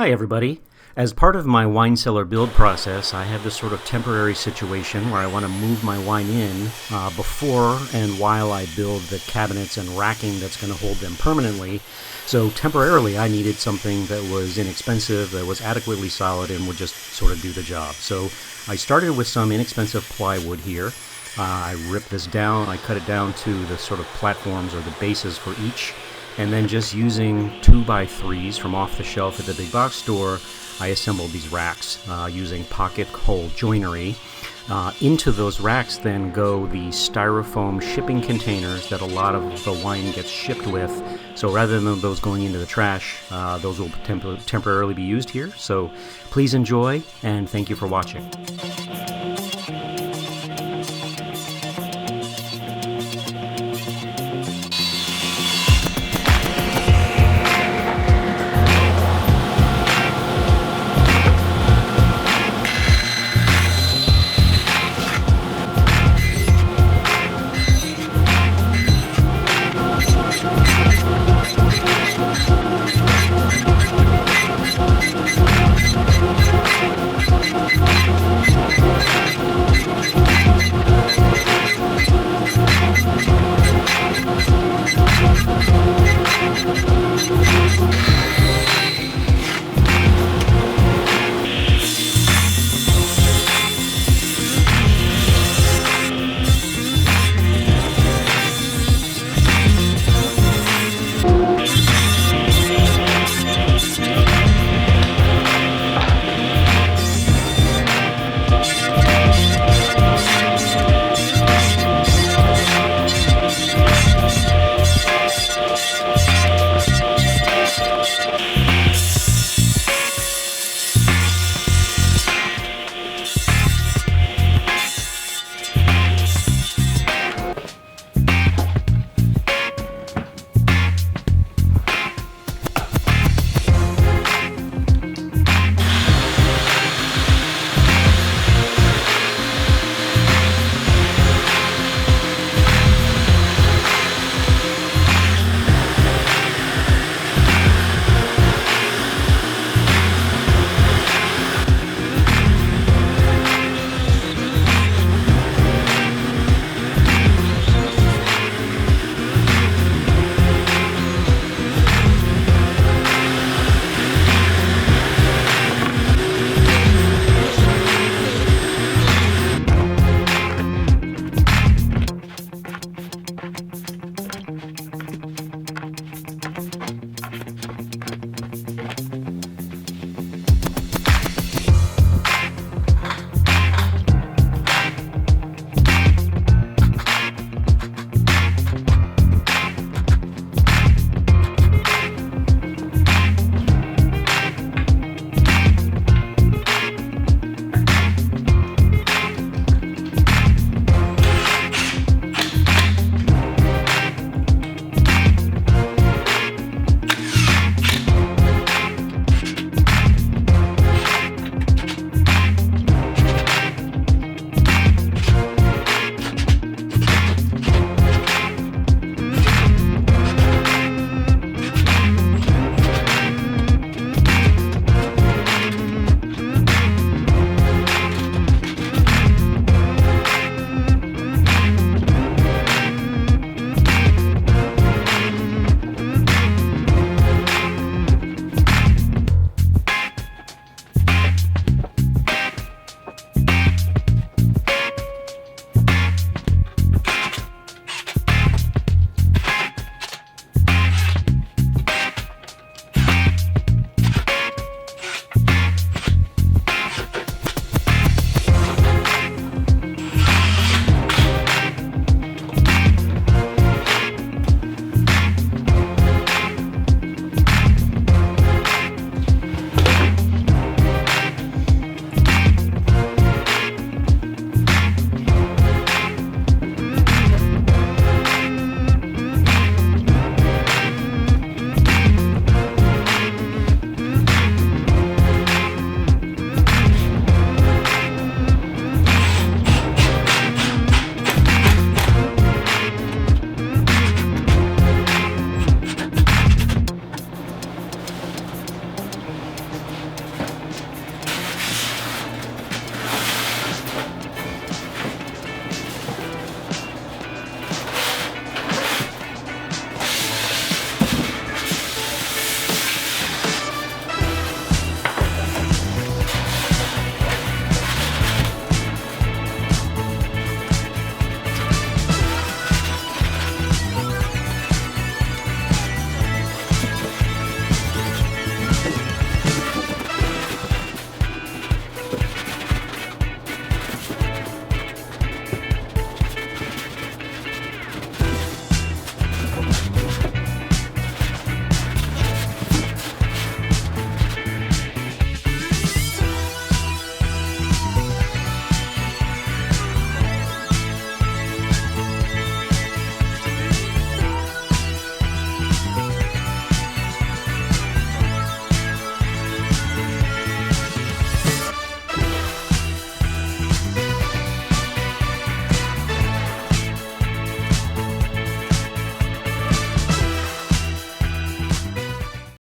Hi everybody. As part of my wine cellar build process, I have this sort of temporary situation where I want to move my wine in before and while I build the cabinets and racking that's going to hold them permanently. So temporarily I needed something that was inexpensive, that was adequately solid, and would just sort of do the job. So I started with some inexpensive plywood here. I ripped this down, I cut it down to the sort of platforms or the bases for each. And then just using 2x3s from off the shelf at the big box store, I assembled these racks using pocket hole joinery. Into those racks then go the styrofoam shipping containers that a lot of the wine gets shipped with. So rather than those going into the trash, those will temporarily be used here. So please enjoy, and thank you for watching.